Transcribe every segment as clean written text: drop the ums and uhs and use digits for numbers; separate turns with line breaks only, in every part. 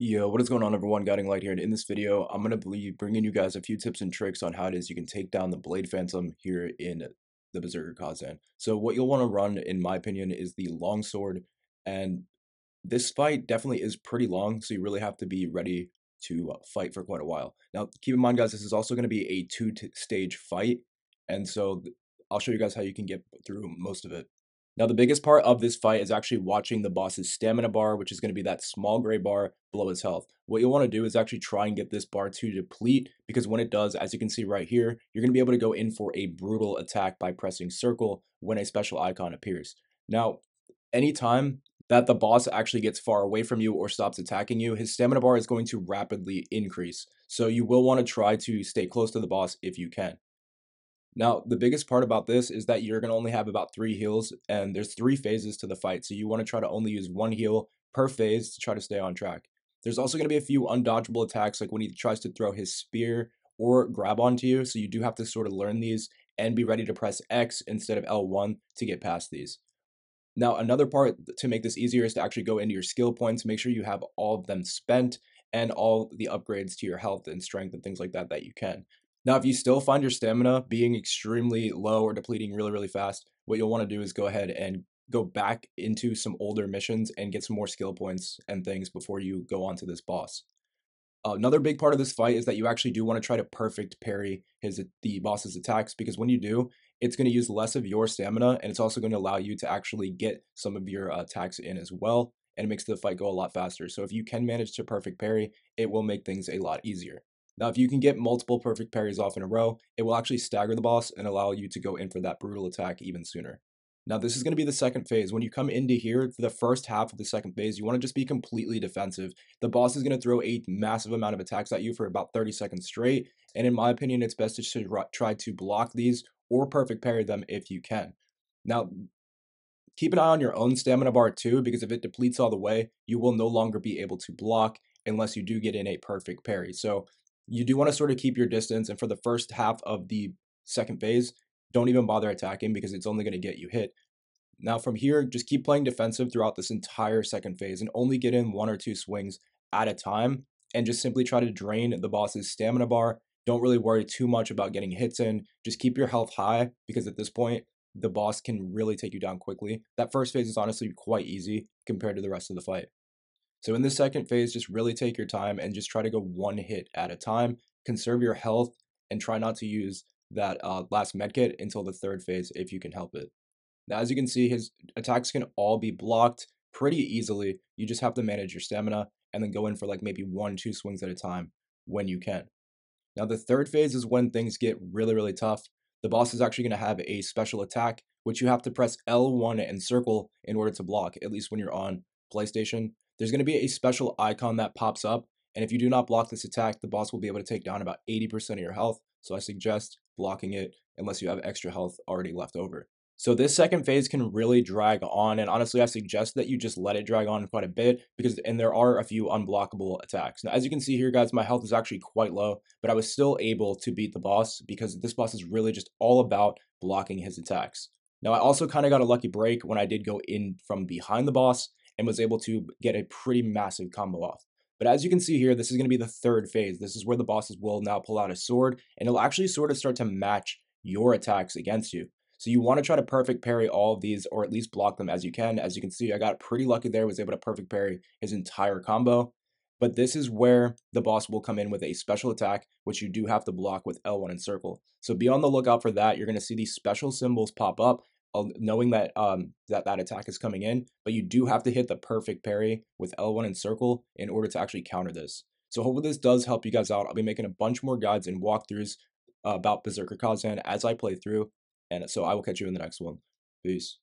Yo, what is going on everyone, Guiding Light here, and in this video, I'm going to be bringing you guys a few tips and tricks on how it is you can take down the Blade Phantom here in the Berserker Khazan. So what you'll want to run, in my opinion, is the longsword, and this fight definitely is pretty long, so you really have to be ready to fight for quite a while. Now, keep in mind guys, this is also going to be a two-stage fight, and so I'll show you guys how you can get through most of it. Now, the biggest part of this fight is actually watching the boss's stamina bar, which is going to be that small gray bar below his health. What you'll want to do is actually try and get this bar to deplete, because when it does, as you can see right here, you're going to be able to go in for a brutal attack by pressing circle when a special icon appears. Now, anytime that the boss actually gets far away from you or stops attacking you, his stamina bar is going to rapidly increase. So you will want to try to stay close to the boss if you can. Now, the biggest part about this is that you're going to only have about 3 heals, and there's 3 phases to the fight, so you want to try to only use 1 heal per phase to try to stay on track. There's also going to be a few undodgeable attacks, like when he tries to throw his spear or grab onto you, so you do have to sort of learn these and be ready to press X instead of L1 to get past these. Now, another part to make this easier is to actually go into your skill points, make sure you have all of them spent, and all the upgrades to your health and strength and things like that that you can. Now, if you still find your stamina being extremely low or depleting really fast, what you'll want to do is go ahead and go back into some older missions and get some more skill points and things before you go on to this boss. Another big part of this fight is that you actually do want to try to perfect parry the boss's attacks, because when you do, it's going to use less of your stamina, and it's also going to allow you to actually get some of your attacks in as well, and it makes the fight go a lot faster. So if you can manage to perfect parry, it will make things a lot easier. Now, if you can get multiple perfect parries off in a row, it will actually stagger the boss and allow you to go in for that brutal attack even sooner. Now, this is going to be the second phase. When you come into here, the first half of the second phase, you want to just be completely defensive. The boss is going to throw a massive amount of attacks at you for about 30 seconds straight, and in my opinion, it's best to try to block these or perfect parry them if you can. Now, keep an eye on your own stamina bar too, because if it depletes all the way, you will no longer be able to block unless you do get in a perfect parry. So you do want to sort of keep your distance, and for the first half of the second phase, don't even bother attacking because it's only going to get you hit. Now from here, just keep playing defensive throughout this entire second phase and only get in 1 or 2 swings at a time, and just simply try to drain the boss's stamina bar. Don't really worry too much about getting hits in. Just keep your health high, because at this point, the boss can really take you down quickly. That first phase is honestly quite easy compared to the rest of the fight. So in this second phase, just really take your time and just try to go 1 hit at a time. Conserve your health and try not to use that last medkit until the third phase if you can help it. Now, as you can see, his attacks can all be blocked pretty easily. You just have to manage your stamina and then go in for like maybe 1-2 swings at a time when you can. Now, the third phase is when things get really tough. The boss is actually going to have a special attack, which you have to press L1 and circle in order to block, at least when you're on PlayStation. There's going to be a special icon that pops up, and if you do not block this attack, the boss will be able to take down about 80% of your health, so I suggest blocking it unless you have extra health already left over. So this second phase can really drag on, and honestly, I suggest that you just let it drag on quite a bit, and there are a few unblockable attacks. Now, as you can see here, guys, my health is actually quite low, but I was still able to beat the boss because this boss is really just all about blocking his attacks. Now, I also kind of got a lucky break when I did go in from behind the boss and was able to get a pretty massive combo off. But as you can see here, this is going to be the third phase. This is where the bosses will now pull out a sword, and it'll actually sort of start to match your attacks against you. So you want to try to perfect parry all of these, or at least block them as you can. As you can see, I got pretty lucky there, was able to perfect parry his entire combo. But this is where the boss will come in with a special attack, which you do have to block with L1 and circle. So be on the lookout for that. You're going to see these special symbols pop up, knowing that that attack is coming in, but you do have to hit the perfect parry with L1 and circle in order to actually counter this. So hopefully this does help you guys out. I'll be making a bunch more guides and walkthroughs about Berserker Khazan as I play through, and so I will catch you in the next one. Peace.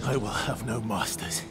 I will have no masters.